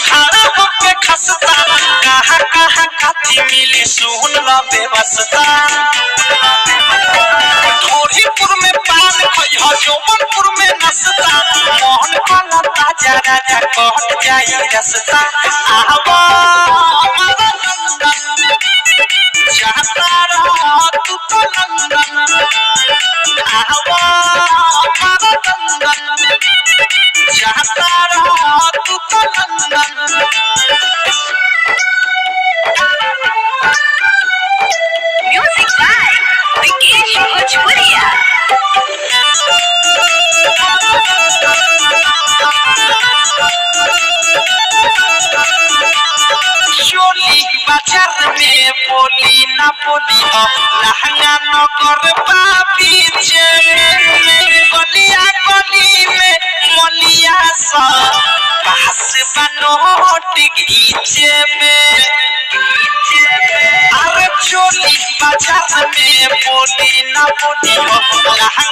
खड़ा होके खसता कहाँ कहाँ काठी मिली सुन ला बेबसता धोरीपुर में पान खइह जौनपुर में नसता मोहन काला ताजा राजा कहत जाई रसता आवा हमारा लंदन जाता रहा तू तो लंदन आवा हमारा लंदन जाता रहा तू तो London Music by Vikesh Bhojpuria. चोली बाजार में बोली ना बोली हो लहंगा न कर पापी गलिया गली में मलिया सा पास बनोट घीचे में अरे चोली बाजार में बोली ना बोली हो लहंगा